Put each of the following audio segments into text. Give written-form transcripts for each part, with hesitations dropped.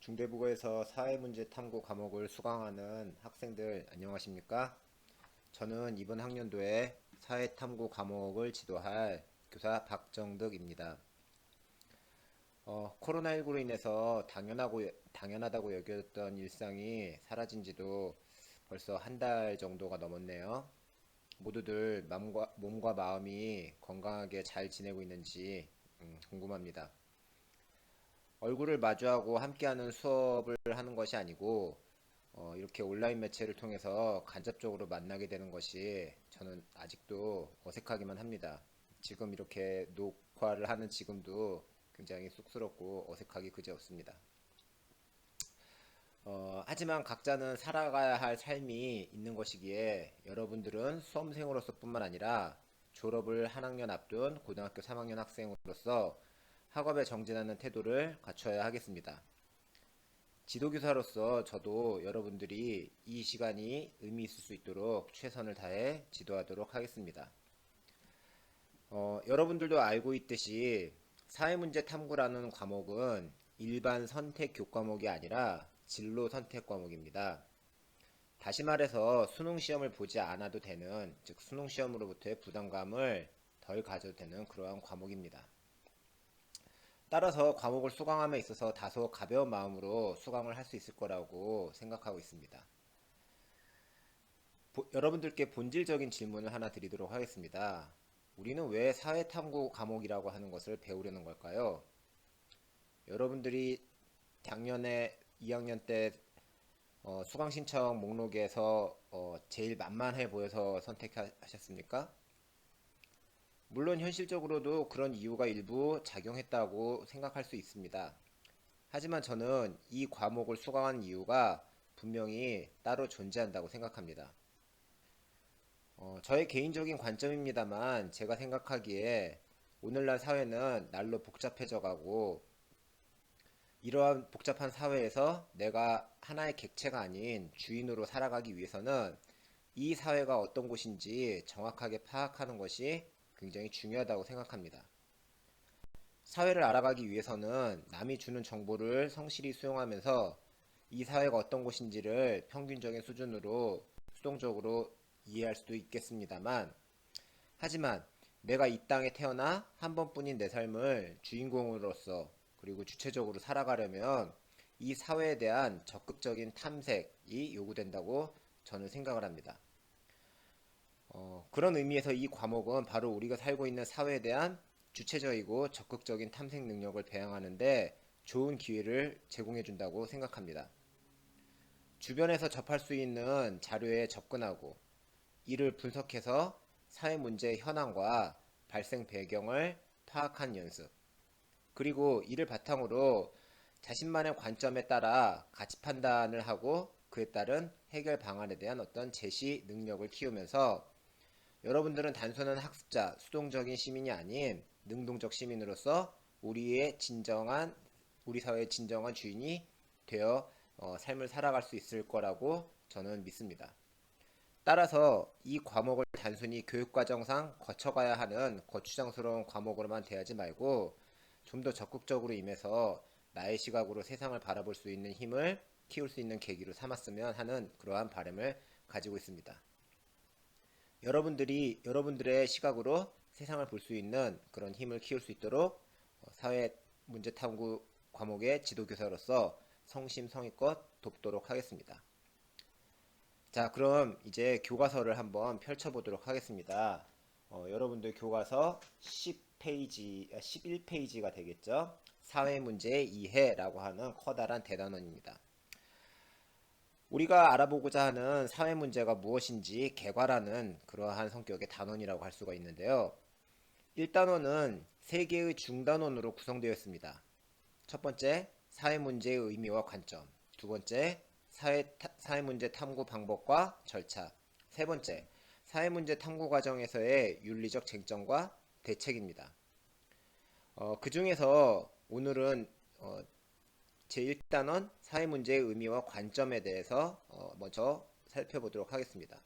중대국어에서 사회문제 탐구 과목을 수강하는 학생들 안녕하십니까? 저는 이번 학년도에 사회탐구 과목을 지도할 교사 박정득입니다. 코로나19로 인해서 당연하다고 여겼던 일상이 사라진 지도 벌써 한 달 정도가 넘었네요. 모두들 몸과 마음이 건강하게 잘 지내고 있는지 궁금합니다. 얼굴을 마주하고 함께하는 수업을 하는 것이 아니고 이렇게 온라인 매체를 통해서 간접적으로 만나게 되는 것이 저는 아직도 어색하기만 합니다. 지금 이렇게 녹화를 하는 지금도 굉장히 쑥스럽고 어색하기 그지없습니다. 하지만 각자는 살아가야 할 삶이 있는 것이기에 여러분들은 수험생으로서 뿐만 아니라 졸업을 한 학년 앞둔 고등학교 3학년 학생으로서 학업에 정진하는 태도를 갖춰야 하겠습니다. 지도교사로서 저도 여러분들이 이 시간이 의미 있을 수 있도록 최선을 다해 지도하도록 하겠습니다. 여러분들도 알고 있듯이 사회문제 탐구라는 과목은 일반 선택 교과목이 아니라 진로 선택 과목입니다. 다시 말해서 수능 시험을 보지 않아도 되는, 즉 수능 시험으로부터의 부담감을 덜 가져도 되는 그러한 과목입니다. 따라서 과목을 수강함에 있어서 다소 가벼운 마음으로 수강을 할 수 있을 거라고 생각하고 있습니다. 여러분들께 본질적인 질문을 하나 드리도록 하겠습니다. 우리는 왜 사회탐구 과목이라고 하는 것을 배우려는 걸까요? 여러분들이 작년에 2학년 때 수강 신청 목록에서 제일 만만해 보여서 선택하셨습니까? 물론 현실적으로도 그런 이유가 일부 작용했다고 생각할 수 있습니다. 하지만 저는 이 과목을 수강한 이유가 분명히 따로 존재한다고 생각합니다. 저의 개인적인 관점입니다만 제가 생각하기에 오늘날 사회는 날로 복잡해져 가고 이러한 복잡한 사회에서 내가 하나의 객체가 아닌 주인으로 살아가기 위해서는 이 사회가 어떤 곳인지 정확하게 파악하는 것이 굉장히 중요하다고 생각합니다. 사회를 알아가기 위해서는 남이 주는 정보를 성실히 수용하면서 이 사회가 어떤 곳인지를 평균적인 수준으로 수동적으로 이해할 수도 있겠습니다만, 하지만 내가 이 땅에 태어나 한 번뿐인 내 삶을 주인공으로서 그리고 주체적으로 살아가려면 이 사회에 대한 적극적인 탐색이 요구된다고 저는 생각을 합니다. 그런 의미에서 이 과목은 바로 우리가 살고 있는 사회에 대한 주체적이고 적극적인 탐색 능력을 배양하는데 좋은 기회를 제공해 준다고 생각합니다. 주변에서 접할 수 있는 자료에 접근하고 이를 분석해서 사회 문제의 현황과 발생 배경을 파악한 연습, 그리고 이를 바탕으로 자신만의 관점에 따라 가치 판단을 하고 그에 따른 해결 방안에 대한 어떤 제시 능력을 키우면서 여러분들은 단순한 학습자, 수동적인 시민이 아닌 능동적 시민으로서 우리 사회의 진정한 주인이 되어 삶을 살아갈 수 있을 거라고 저는 믿습니다. 따라서 이 과목을 단순히 교육과정상 거쳐가야 하는 거추장스러운 과목으로만 대하지 말고 좀 더 적극적으로 임해서 나의 시각으로 세상을 바라볼 수 있는 힘을 키울 수 있는 계기로 삼았으면 하는 그러한 바람을 가지고 있습니다. 여러분들의 시각으로 세상을 볼 수 있는 그런 힘을 키울 수 있도록 사회 문제 탐구 과목의 지도교사로서 성심성의껏 돕도록 하겠습니다. 자, 그럼 이제 교과서를 한번 펼쳐보도록 하겠습니다. 여러분들 교과서 11페이지가 되겠죠? 사회문제의 이해라고 하는 커다란 대단원입니다. 우리가 알아보고자 하는 사회 문제가 무엇인지 개괄하는 그러한 성격의 단원이라고 할 수가 있는데요. 1단원은 3개의 중단원으로 구성되어 있습니다. 첫 번째, 사회 문제의 의미와 관점. 두 번째, 사회 문제 탐구 방법과 절차. 세 번째, 사회 문제 탐구 과정에서의 윤리적 쟁점과 대책입니다. 그 중에서 오늘은 제1단원 사회문제의 의미와 관점에 대해서 먼저 살펴보도록 하겠습니다.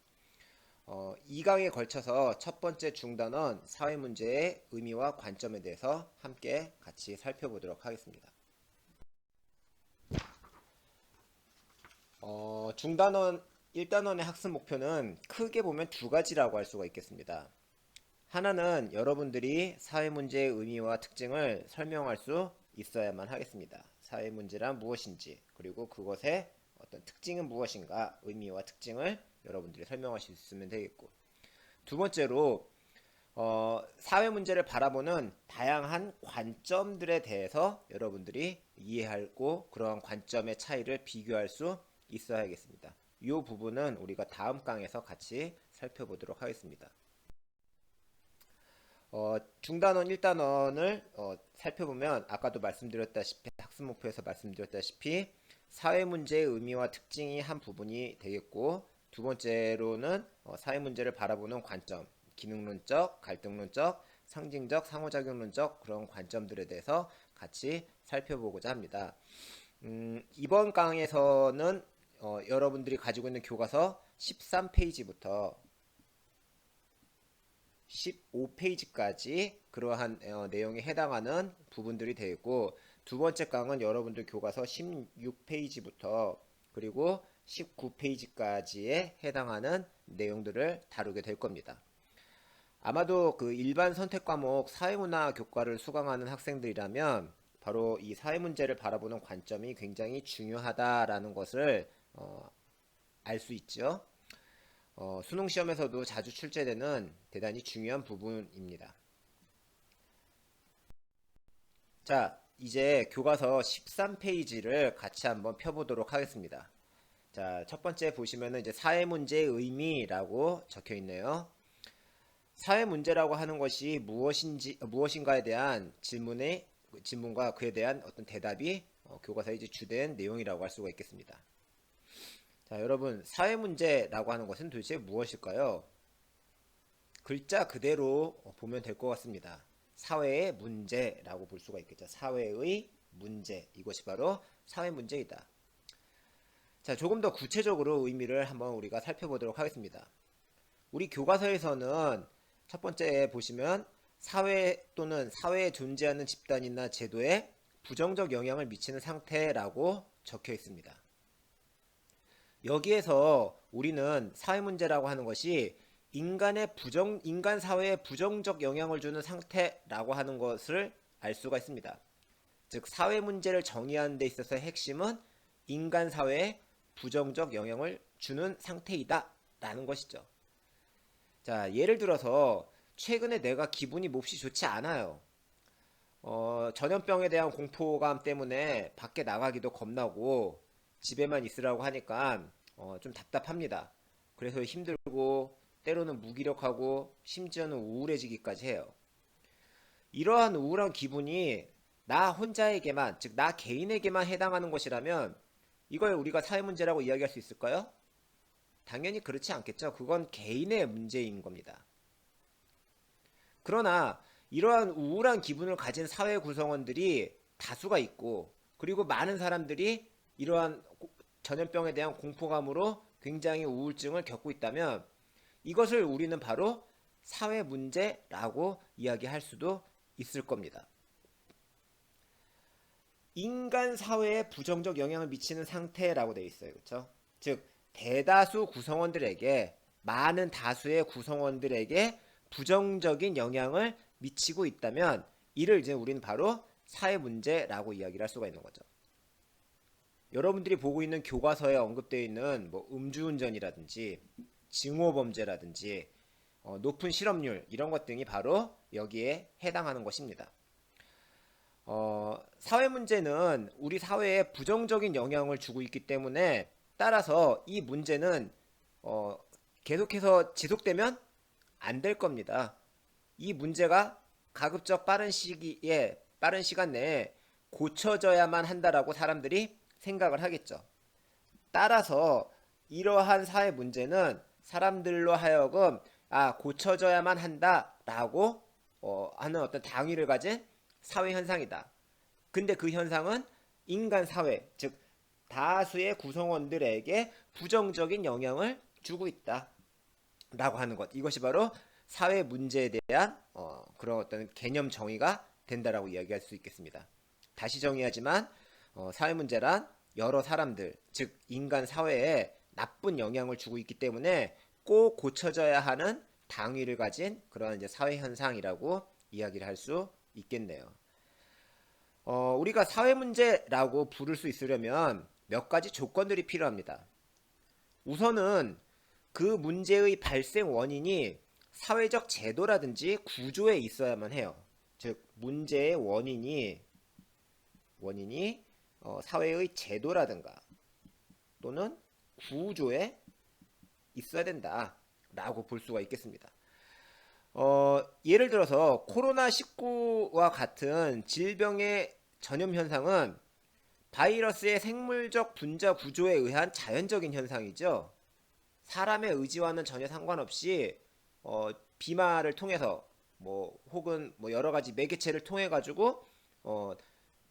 2강에 걸쳐서 첫 번째 중단원 사회문제의 의미와 관점에 대해서 함께 같이 살펴보도록 하겠습니다. 중단원 1단원의 학습 목표는 크게 보면 두 가지라고 할 수가 있겠습니다. 하나는 여러분들이 사회 문제의 의미와 특징을 설명할 수 있어야만 하겠습니다. 사회 문제란 무엇인지, 그리고 그것의 어떤 특징은 무엇인가, 의미와 특징을 여러분들이 설명할 수 있으면 되겠고, 두 번째로 사회 문제를 바라보는 다양한 관점들에 대해서 여러분들이 이해하고 그러한 관점의 차이를 비교할 수 있어야겠습니다. 이 부분은 우리가 다음 강에서 같이 살펴보도록 하겠습니다. 중단원 1단원을 살펴보면 아까도 말씀드렸다시피 학습 목표에서 말씀드렸다시피 사회 문제의 의미와 특징이 한 부분이 되겠고, 두 번째로는 사회 문제를 바라보는 관점, 기능론적, 갈등론적, 상징적, 상호작용론적 그런 관점들에 대해서 같이 살펴보고자 합니다. 이번 강에서는 여러분들이 가지고 있는 교과서 13페이지부터 15페이지까지 그러한 내용에 해당하는 부분들이 되겠고, 두 번째 강은 여러분들 교과서 16페이지부터 그리고 19페이지까지에 해당하는 내용들을 다루게 될 겁니다. 아마도 그 일반 선택 과목 사회문화 교과를 수강하는 학생들이라면 바로 이 사회 문제를 바라보는 관점이 굉장히 중요하다라는 것을 알 수 있죠. 수능 시험에서도 자주 출제되는 대단히 중요한 부분입니다. 자, 이제 교과서 13페이지를 같이 한번 펴보도록 하겠습니다. 자, 첫 번째 보시면은 이제 사회 문제의 의미라고 적혀 있네요. 사회 문제라고 하는 것이 무엇인가에 대한 질문과 그에 대한 어떤 대답이 교과서의 이제 주된 내용이라고 할 수가 있겠습니다. 자, 여러분, 사회 문제라고 하는 것은 도대체 무엇일까요? 글자 그대로 보면 될 것 같습니다. 사회의 문제라고 볼 수가 있겠죠. 사회의 문제, 이것이 바로 사회 문제이다. 자, 조금 더 구체적으로 의미를 한번 우리가 살펴보도록 하겠습니다. 우리 교과서에서는 첫 번째 보시면 사회 또는 사회에 존재하는 집단이나 제도에 부정적 영향을 미치는 상태라고 적혀 있습니다. 여기에서 우리는 사회 문제라고 하는 것이 인간 사회에 부정적 영향을 주는 상태라고 하는 것을 알 수가 있습니다. 즉, 사회 문제를 정의하는 데 있어서의 핵심은 인간 사회에 부정적 영향을 주는 상태이다 라는 것이죠. 자, 예를 들어서 최근에 내가 기분이 몹시 좋지 않아요. 전염병에 대한 공포감 때문에 밖에 나가기도 겁나고 집에만 있으라고 하니까 좀 답답합니다. 그래서 힘들고 때로는 무기력하고 심지어는 우울해지기까지 해요. 이러한 우울한 기분이 나 혼자에게만, 즉 나 개인에게만 해당하는 것이라면 이걸 우리가 사회 문제라고 이야기할 수 있을까요? 당연히 그렇지 않겠죠. 그건 개인의 문제인 겁니다. 그러나 이러한 우울한 기분을 가진 사회 구성원들이 다수가 있고, 그리고 많은 사람들이 이러한 전염병에 대한 공포감으로 굉장히 우울증을 겪고 있다면 이것을 우리는 바로 사회 문제라고 이야기할 수도 있을 겁니다. 인간 사회에 부정적 영향을 미치는 상태라고 되어 있어요. 그렇죠? 즉 대다수 구성원들에게, 많은 다수의 구성원들에게 부정적인 영향을 미치고 있다면 이를 이제 우리는 바로 사회 문제라고 이야기를 할 수가 있는 거죠. 여러분들이 보고 있는 교과서에 언급되어 있는 뭐 음주운전이라든지 증오범죄라든지 높은 실업률 이런 것 등이 바로 여기에 해당하는 것입니다. 사회 문제는 우리 사회에 부정적인 영향을 주고 있기 때문에 따라서 이 문제는 계속해서 지속되면 안 될 겁니다. 이 문제가 가급적 빠른 시간 내에 고쳐져야만 한다라고 사람들이 생각을 하겠죠. 따라서 이러한 사회 문제는 사람들로 하여금 고쳐져야만 한다라고 하는 어떤 당위를 가진 사회 현상이다. 근데 그 현상은 인간 사회, 즉 다수의 구성원들에게 부정적인 영향을 주고 있다 라고 하는 것, 이것이 바로 사회 문제에 대한 그런 어떤 개념 정의가 된다라고 이야기할 수 있겠습니다. 다시 정의하지만 사회 문제란 여러 사람들, 즉 인간 사회에 나쁜 영향을 주고 있기 때문에 꼭 고쳐져야 하는 당위를 가진 그런 이제 사회 현상이라고 이야기를 할 수 있겠네요. 우리가 사회 문제라고 부를 수 있으려면 몇 가지 조건들이 필요합니다. 우선은 그 문제의 발생 원인이 사회적 제도라든지 구조에 있어야만 해요. 즉 문제의 원인이 사회의 제도라든가 또는 구조에 있어야 된다라고 볼 수가 있겠습니다. 예를 들어서 코로나19와 같은 질병의 전염 현상은 바이러스의 생물적 분자 구조에 의한 자연적인 현상이죠. 사람의 의지와는 전혀 상관없이 비말을 통해서 혹은 여러 가지 매개체를 통해 가지고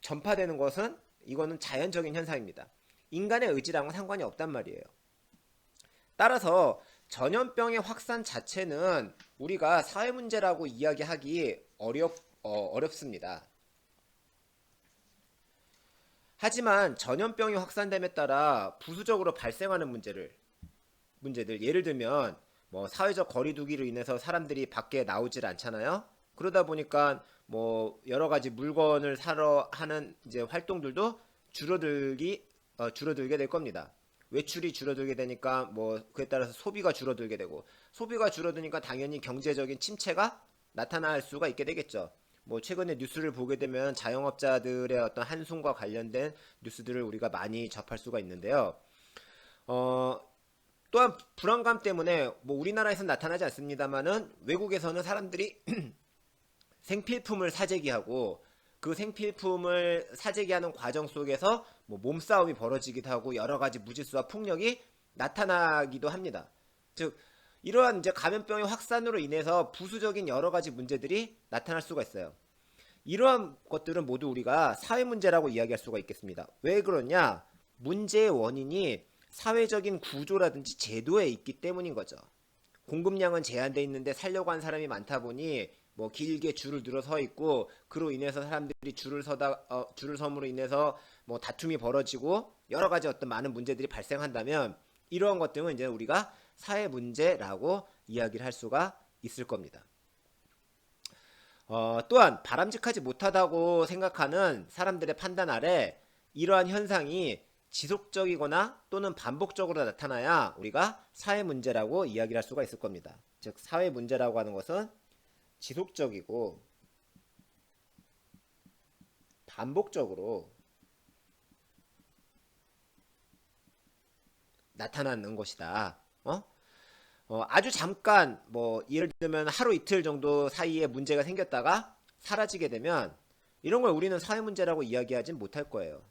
전파되는 것은 이거는 자연적인 현상입니다. 인간의 의지랑은 상관이 없단 말이에요. 따라서 전염병의 확산 자체는 우리가 사회 문제라고 이야기하기 어렵습니다. 하지만 전염병이 확산됨에 따라 부수적으로 발생하는 문제들 예를 들면 사회적 거리두기로 인해서 사람들이 밖에 나오질 않잖아요. 그러다 보니까 여러 가지 물건을 사러 하는 이제 활동들도 줄어들게 될 겁니다. 외출이 줄어들게 되니까 그에 따라서 소비가 줄어들게 되고, 소비가 줄어드니까 당연히 경제적인 침체가 나타날 수가 있게 되겠죠. 최근에 뉴스를 보게 되면 자영업자들의 어떤 한숨과 관련된 뉴스들을 우리가 많이 접할 수가 있는데요. 또한 불안감 때문에 우리나라에서는 나타나지 않습니다만은 외국에서는 사람들이 생필품을 사재기하고, 그 생필품을 사재기하는 과정 속에서 몸싸움이 벌어지기도 하고 여러 가지 무질서와 폭력이 나타나기도 합니다. 즉 이러한 이제 감염병의 확산으로 인해서 부수적인 여러 가지 문제들이 나타날 수가 있어요. 이러한 것들은 모두 우리가 사회 문제라고 이야기할 수가 있겠습니다. 왜 그러냐? 문제의 원인이 사회적인 구조라든지 제도에 있기 때문인 거죠. 공급량은 제한되어 있는데 살려고 한 사람이 많다 보니 길게 줄을 들어 서 있고, 그로 인해서 사람들이 줄을 섬으로 인해서 다툼이 벌어지고 여러 가지 어떤 많은 문제들이 발생한다면, 이러한 것들은 이제 우리가 사회 문제라고 이야기를 할 수가 있을 겁니다. 또한 바람직하지 못하다고 생각하는 사람들의 판단 아래 이러한 현상이 지속적이거나 또는 반복적으로 나타나야 우리가 사회 문제라고 이야기를 할 수가 있을 겁니다. 즉 사회 문제라고 하는 것은 지속적이고 반복적으로 나타나는 것이다. 아주 잠깐 예를 들면 하루 이틀 정도 사이에 문제가 생겼다가 사라지게 되면 이런 걸 우리는 사회 문제라고 이야기하진 못할 거예요.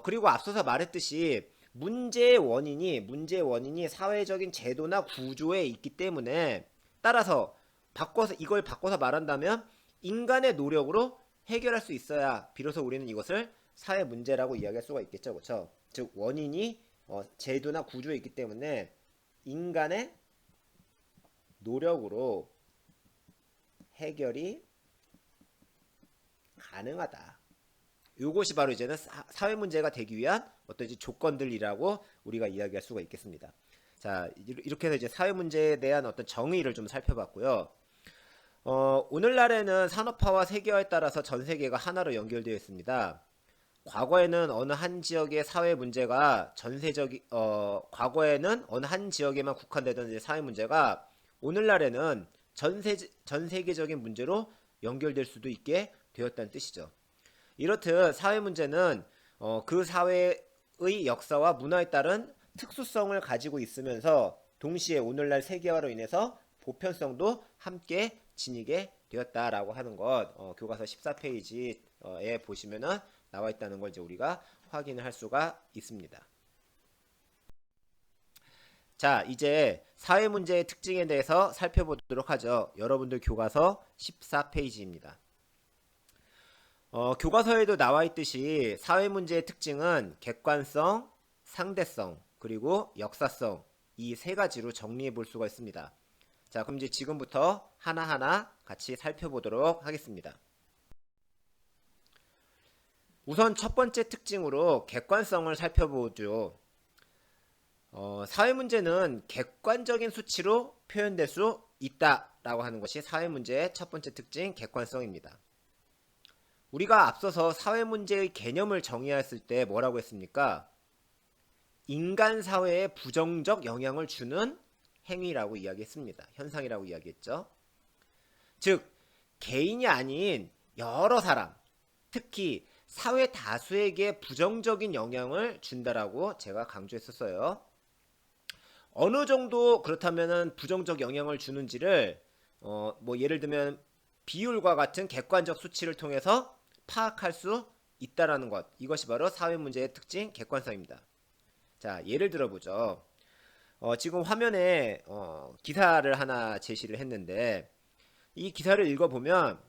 그리고 앞서서 말했듯이 문제의 원인이 사회적인 제도나 구조에 있기 때문에, 따라서 이걸 바꿔서 말한다면 인간의 노력으로 해결할 수 있어야 비로소 우리는 이것을 사회 문제라고 이야기할 수가 있겠죠. 그렇죠? 즉 원인이 제도나 구조에 있기 때문에 인간의 노력으로 해결이 가능하다. 이것이 바로 이제는 사회 문제가 되기 위한 어떤 조건들이라고 우리가 이야기할 수가 있겠습니다. 자, 이렇게 해서 이제 사회 문제에 대한 어떤 정의를 좀 살펴봤고요. 오늘날에는 산업화와 세계화에 따라서 전 세계가 하나로 연결되어 있습니다. 과거에는 어느 한 지역의 사회 문제가 과거에는 어느 한 지역에만 국한되던 사회 문제가 오늘날에는 전 세계적인 문제로 연결될 수도 있게 되었다는 뜻이죠. 이렇듯 사회 문제는 그 사회의 역사와 문화에 따른 특수성을 가지고 있으면서 동시에 오늘날 세계화로 인해서 보편성도 함께 지니게 되었다라고 하는 것, 교과서 14페이지에 보시면은 나와 있다는 걸 이제 우리가 확인을 할 수가 있습니다. 자, 이제 사회 문제의 특징에 대해서 살펴보도록 하죠. 여러분들 교과서 14페이지입니다. 교과서에도 나와 있듯이 사회 문제의 특징은 객관성, 상대성, 그리고 역사성, 이 세 가지로 정리해 볼 수가 있습니다. 자, 그럼 이제 지금부터 하나하나 같이 살펴보도록 하겠습니다. 우선 첫 번째 특징으로 객관성을 살펴보죠. 사회 문제는 객관적인 수치로 표현될 수 있다라고 하는 것이 사회 문제의 첫 번째 특징, 객관성입니다. 우리가 앞서서 사회 문제의 개념을 정의했을 때 뭐라고 했습니까? 인간 사회에 부정적 영향을 주는 행위라고 이야기했습니다. 현상이라고 이야기했죠. 즉, 개인이 아닌 여러 사람, 특히 사회 다수에게 부정적인 영향을 준다라고 제가 강조했었어요. 어느 정도 그렇다면은 부정적 영향을 주는지를 뭐 예를 들면 비율과 같은 객관적 수치를 통해서 파악할 수 있다라는 것. 이것이 바로 사회 문제의 특징, 객관성입니다. 자, 예를 들어보죠. 지금 화면에 기사를 하나 제시를 했는데 이 기사를 읽어보면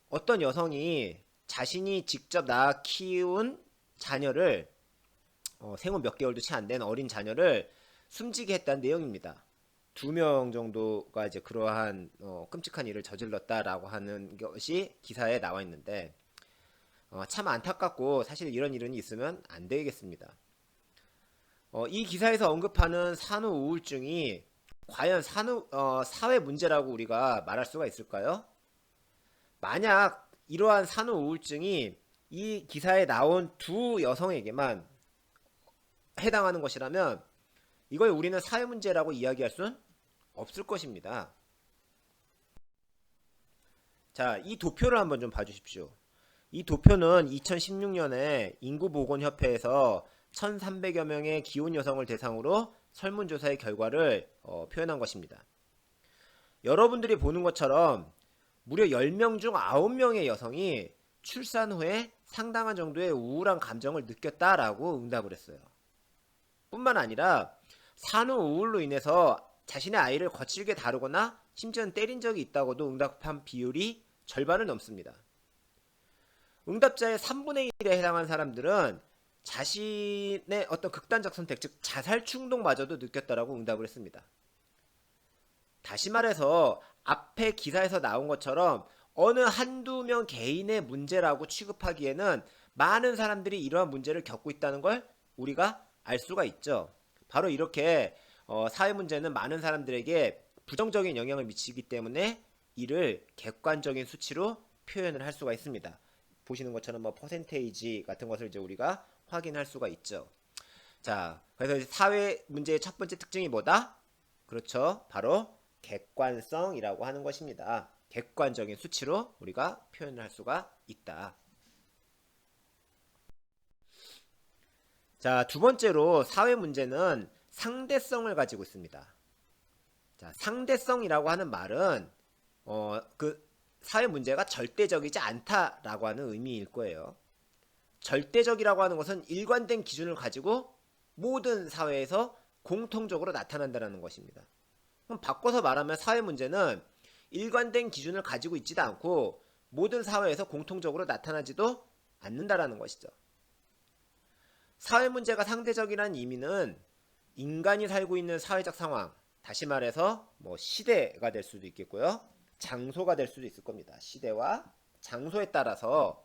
어떤 여성이 자신이 직접 낳아 키운 자녀를 생후 몇 개월도 채 안 된 어린 자녀를 숨지게 했다는 내용입니다. 2명 정도가 이제 그러한 끔찍한 일을 저질렀다라고 하는 것이 기사에 나와 있는데 참 안타깝고 사실 이런 일은 있으면 안 되겠습니다. 이 기사에서 언급하는 산후 우울증이 과연 사회 문제라고 우리가 말할 수가 있을까요? 만약 이러한 산후 우울증이 이 기사에 나온 두 여성에게만 해당하는 것이라면 이걸 우리는 사회 문제라고 이야기할 수는 없을 것입니다. 자, 이 도표를 한번 좀 봐주십시오. 이 도표는 2016년에 인구보건협회에서 1,300여 명의 기혼 여성을 대상으로 설문조사의 결과를 표현한 것입니다. 여러분들이 보는 것처럼 무려 10명 중 9명의 여성이 출산 후에 상당한 정도의 우울한 감정을 느꼈다라고 응답을 했어요. 뿐만 아니라 산후 우울로 인해서 자신의 아이를 거칠게 다루거나 심지어는 때린 적이 있다고도 응답한 비율이 절반을 넘습니다. 응답자의 3분의 1에 해당한 사람들은 자신의 어떤 극단적 선택, 즉 자살 충동마저도 느꼈다라고 응답을 했습니다. 다시 말해서 앞에 기사에서 나온 것처럼 어느 한두 명 개인의 문제라고 취급하기에는 많은 사람들이 이러한 문제를 겪고 있다는 걸 우리가 알 수가 있죠. 바로 이렇게 사회 문제는 많은 사람들에게 부정적인 영향을 미치기 때문에 이를 객관적인 수치로 표현을 할 수가 있습니다. 보시는 것처럼 뭐 퍼센테이지 같은 것을 이제 우리가 확인할 수가 있죠. 자, 그래서 사회 문제의 첫 번째 특징이 뭐다? 그렇죠. 바로 객관성이라고 하는 것입니다. 객관적인 수치로 우리가 표현을 할 수가 있다. 자, 두 번째로 사회 문제는 상대성을 가지고 있습니다. 자, 상대성이라고 하는 말은 그 사회 문제가 절대적이지 않다라고 하는 의미일 거예요. 절대적이라고 하는 것은 일관된 기준을 가지고 모든 사회에서 공통적으로 나타난다는 것입니다. 그럼 바꿔서 말하면 사회 문제는 일관된 기준을 가지고 있지도 않고 모든 사회에서 공통적으로 나타나지도 않는다라는 것이죠. 사회 문제가 상대적이라는 의미는 인간이 살고 있는 사회적 상황, 다시 말해서 뭐 시대가 될 수도 있겠고요. 장소가 될 수도 있을 겁니다. 시대와 장소에 따라서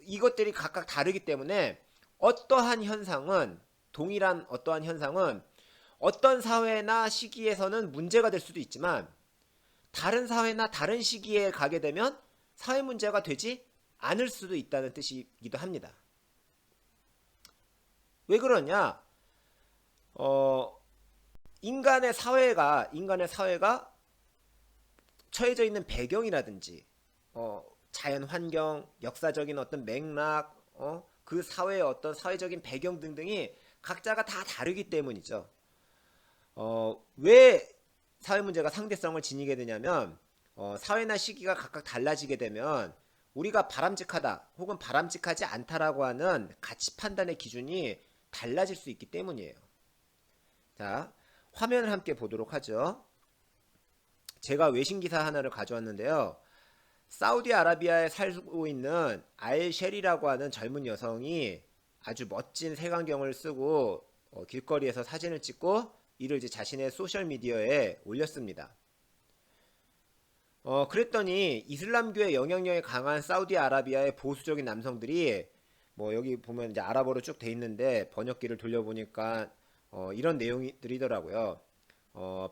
이것들이 각각 다르기 때문에 어떠한 현상은 동일한 어떠한 현상은 어떤 사회나 시기에서는 문제가 될 수도 있지만 다른 사회나 다른 시기에 가게 되면 사회 문제가 되지 않을 수도 있다는 뜻이기도 합니다. 왜 그러냐? 인간의 사회가 처해져 있는 배경이라든지 자연 환경, 역사적인 어떤 맥락, 그 사회의 어떤 사회적인 배경 등등이 각자가 다 다르기 때문이죠. 왜 사회 문제가 상대성을 지니게 되냐면 사회나 시기가 각각 달라지게 되면 우리가 바람직하다 혹은 바람직하지 않다라고 하는 가치 판단의 기준이 달라질 수 있기 때문이에요. 자, 화면을 함께 보도록 하죠. 제가 외신 기사 하나를 가져왔는데요. 사우디아라비아에 살고 있는 알셰리라고 하는 젊은 여성이 아주 멋진 색안경을 쓰고 길거리에서 사진을 찍고 이를 이제 자신의 소셜미디어에 올렸습니다. 그랬더니 이슬람교의 영향력이 강한 사우디아라비아의 보수적인 남성들이 뭐 여기 보면 이제 아랍어로 쭉 돼 있는데 번역기를 돌려보니까 이런 내용들이더라고요.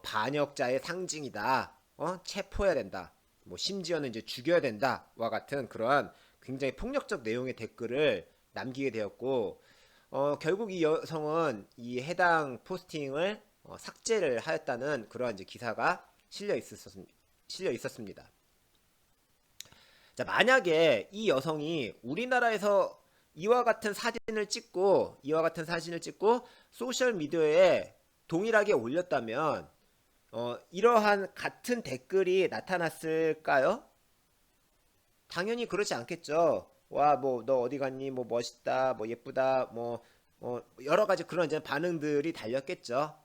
반역자의 상징이다. 체포해야 된다. 뭐 심지어는 이제 죽여야 된다와 같은 그러한 굉장히 폭력적 내용의 댓글을 남기게 되었고 결국 이 여성은 이 해당 포스팅을 삭제를 하였다는 그러한 이제 기사가 실려 있었습니다. 자, 만약에 이 여성이 우리나라에서 이와 같은 사진을 찍고 소셜 미디어에 동일하게 올렸다면 이러한 같은 댓글이 나타났을까요? 당연히 그렇지 않겠죠. 와, 뭐 너 어디 갔니? 뭐 멋있다, 뭐 예쁘다, 뭐 여러 가지 그런 이제 반응들이 달렸겠죠.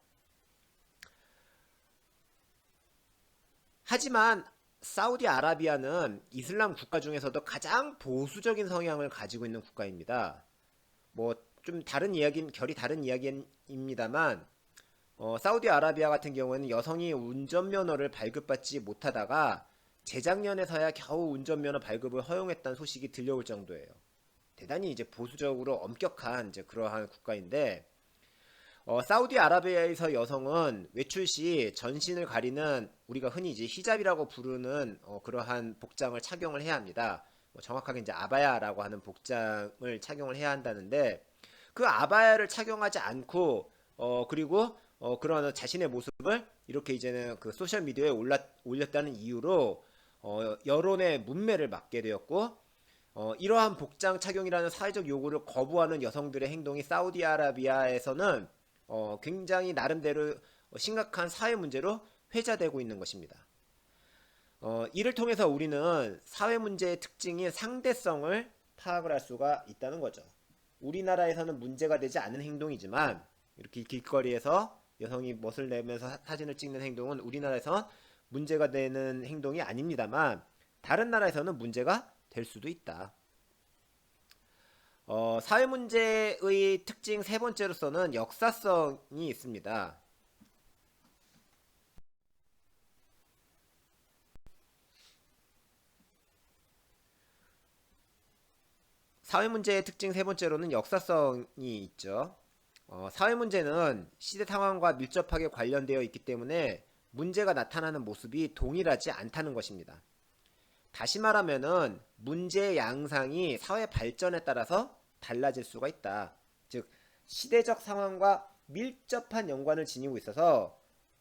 하지만 사우디아라비아는 이슬람 국가 중에서도 가장 보수적인 성향을 가지고 있는 국가입니다. 뭐 좀 다른 이야기, 결이 다른 이야기입니다만 사우디아라비아 같은 경우에는 여성이 운전면허를 발급받지 못하다가 재작년에서야 겨우 운전면허 발급을 허용했다는 소식이 들려올 정도예요. 대단히 이제 보수적으로 엄격한 이제 그러한 국가인데 사우디아라비아에서 여성은 외출 시 전신을 가리는 우리가 흔히 이제 히잡이라고 부르는 그러한 복장을 착용을 해야 합니다. 정확하게 이제 아바야라고 하는 복장을 착용을 해야 한다는데 그 아바야를 착용하지 않고 그리고 그런 자신의 모습을 이렇게 이제는 그 소셜 미디어에 올렸다는 이유로 여론의 문매를 맞게 되었고 이러한 복장 착용이라는 사회적 요구를 거부하는 여성들의 행동이 사우디아라비아에서는 굉장히 나름대로 심각한 사회 문제로 회자되고 있는 것입니다. 이를 통해서 우리는 사회 문제의 특징인 상대성을 파악을 할 수가 있다는 거죠. 우리나라에서는 문제가 되지 않은 행동이지만 이렇게 길거리에서 여성이 멋을 내면서 사진을 찍는 행동은 우리나라에서 문제가 되는 행동이 아닙니다만 다른 나라에서는 문제가 될 수도 있다. 사회 문제의 특징 세 번째로서는 역사성이 있습니다. 사회 문제의 특징 세 번째로는 역사성이 있죠. 사회 문제는 시대 상황과 밀접하게 관련되어 있기 때문에 문제가 나타나는 모습이 동일하지 않다는 것입니다. 다시 말하면은 문제의 양상이 사회 발전에 따라서 달라질 수가 있다. 즉 시대적 상황과 밀접한 연관을 지니고 있어서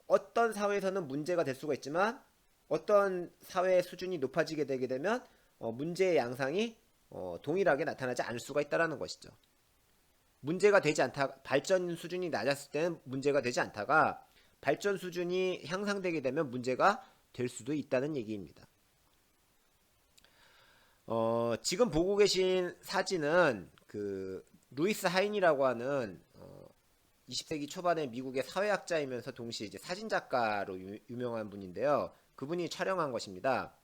어떤 사회에서는 문제가 될 수가 있지만 어떤 사회의 수준이 높아지게 되게 되면 문제의 양상이 동일하게 나타나지 않을 수가 있다는 것이죠. 문제가 되지 않다, 발전 수준이 낮았을 때는 문제가 되지 않다가 발전 수준이 향상되게 되면 문제가 될 수도 있다는 얘기입니다. 지금 보고 계신 사진은 그 루이스 하인이라고 하는 20세기 초반의 미국의 사회학자이면서 동시에 이제 사진작가로 유명한 분인데요. 그분이 촬영한 것입니다.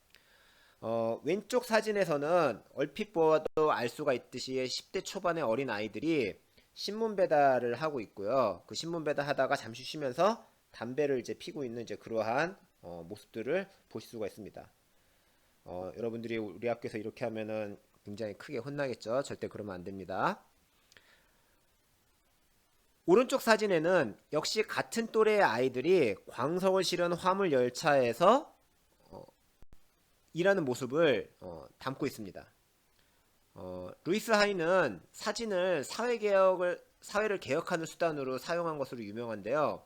왼쪽 사진에서는 얼핏 보아도 알 수가 있듯이 10대 초반의 어린 아이들이 신문 배달을 하고 있고요. 그 신문 배달하다가 잠시 쉬면서 담배를 이제 피고 있는 이제 그러한 모습들을 보실 수가 있습니다. 여러분들이 우리 학교에서 이렇게 하면은 굉장히 크게 혼나겠죠. 절대 그러면 안 됩니다. 오른쪽 사진에는 역시 같은 또래의 아이들이 광석을 실은 화물 열차에서 일하는 모습을 담고 있습니다. 루이스 하이는 사진을 사회를 개혁하는 수단으로 사용한 것으로 유명한데요.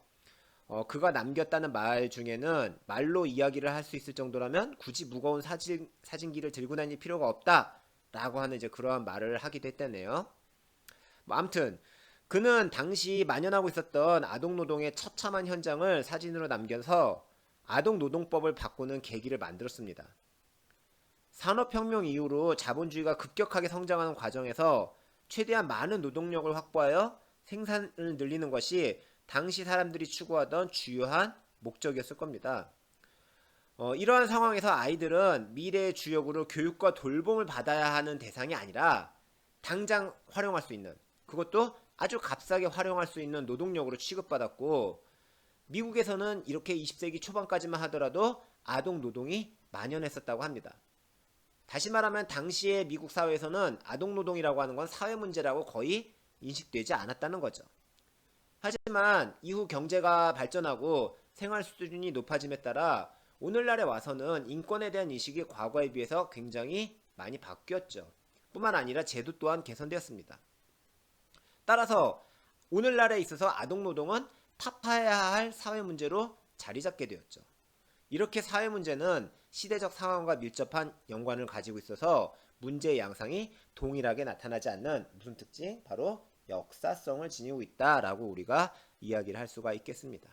그가 남겼다는 말 중에는 말로 이야기를 할 수 있을 정도라면 굳이 무거운 사진기를 들고 다닐 필요가 없다라고 하는 이제 그러한 말을 하기도 했다네요. 뭐 아무튼 그는 당시 만연하고 있었던 아동노동의 처참한 현장을 사진으로 남겨서 아동노동법을 바꾸는 계기를 만들었습니다. 산업혁명 이후로 자본주의가 급격하게 성장하는 과정에서 최대한 많은 노동력을 확보하여 생산을 늘리는 것이 당시 사람들이 추구하던 주요한 목적이었을 겁니다. 이러한 상황에서 아이들은 미래의 주역으로 교육과 돌봄을 받아야 하는 대상이 아니라 당장 활용할 수 있는, 그것도 아주 값싸게 활용할 수 있는 노동력으로 취급받았고, 미국에서는 이렇게 20세기 초반까지만 하더라도 아동 노동이 만연했었다고 합니다. 다시 말하면 당시의 미국 사회에서는 아동노동이라고 하는 건 사회 문제라고 거의 인식되지 않았다는 거죠. 하지만 이후 경제가 발전하고 생활 수준이 높아짐에 따라 오늘날에 와서는 인권에 대한 인식이 과거에 비해서 굉장히 많이 바뀌었죠. 뿐만 아니라 제도 또한 개선되었습니다. 따라서 오늘날에 있어서 아동노동은 타파해야 할 사회 문제로 자리 잡게 되었죠. 이렇게 사회 문제는 시대적 상황과 밀접한 연관을 가지고 있어서 문제의 양상이 동일하게 나타나지 않는 무슨 특징? 바로 역사성을 지니고 있다라고 우리가 이야기를 할 수가 있겠습니다.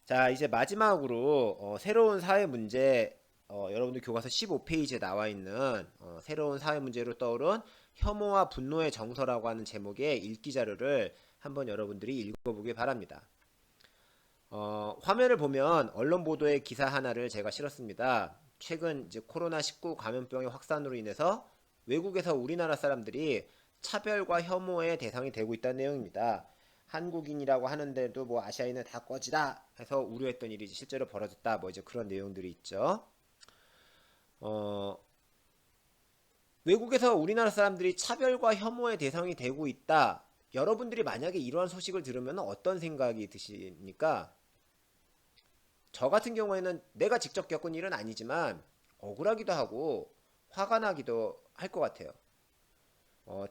자, 이제 마지막으로 새로운 사회 문제, 여러분들 교과서 15페이지에 나와 있는 새로운 사회 문제로 떠오른 혐오와 분노의 정서라고 하는 제목의 읽기 자료를 한번 여러분들이 읽어보길 바랍니다. 화면을 보면 언론 보도의 기사 하나를 제가 실었습니다. 최근 이제 코로나19 감염병의 확산으로 인해서 외국에서 우리나라 사람들이 차별과 혐오의 대상이 되고 있다는 내용입니다. 한국인이라고 하는데도 뭐 아시아인은 다 꺼지다 해서 우려했던 일이 실제로 벌어졌다. 뭐 이제 그런 내용들이 있죠. 외국에서 우리나라 사람들이 차별과 혐오의 대상이 되고 있다. 여러분들이 만약에 이러한 소식을 들으면 어떤 생각이 드십니까? 저 같은 경우에는 내가 직접 겪은 일은 아니지만 억울하기도 하고 화가 나기도 할 것 같아요.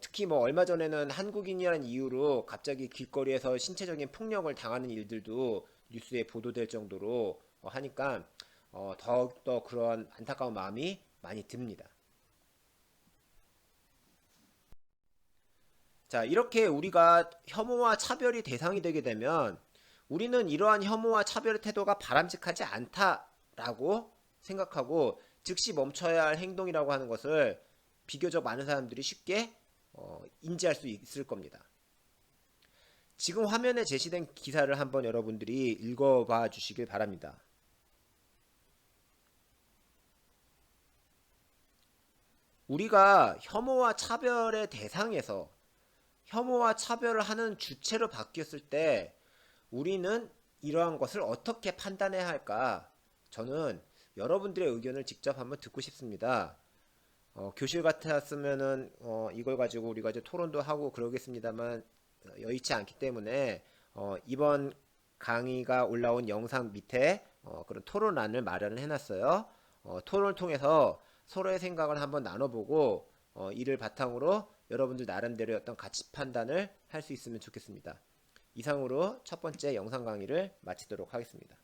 특히 뭐 얼마 전에는 한국인이라는 이유로 갑자기 길거리에서 신체적인 폭력을 당하는 일들도 뉴스에 보도될 정도로 하니까 더욱더 그런 안타까운 마음이 많이 듭니다. 자, 이렇게 우리가 혐오와 차별이 대상이 되게 되면 우리는 이러한 혐오와 차별의 태도가 바람직하지 않다라고 생각하고 즉시 멈춰야 할 행동이라고 하는 것을 비교적 많은 사람들이 쉽게 인지할 수 있을 겁니다. 지금 화면에 제시된 기사를 한번 여러분들이 읽어봐 주시길 바랍니다. 우리가 혐오와 차별의 대상에서 혐오와 차별을 하는 주체로 바뀌었을 때 우리는 이러한 것을 어떻게 판단해야 할까? 저는 여러분들의 의견을 직접 한번 듣고 싶습니다. 교실 같았으면은 이걸 가지고 우리가 이제 토론도 하고 그러겠습니다만 여의치 않기 때문에 이번 강의가 올라온 영상 밑에 그런 토론란을 마련을 해놨어요. 토론을 통해서 서로의 생각을 한번 나눠보고 이를 바탕으로 여러분들 나름대로의 어떤 가치 판단을 할 수 있으면 좋겠습니다. 이상으로 첫 번째 영상 강의를 마치도록 하겠습니다.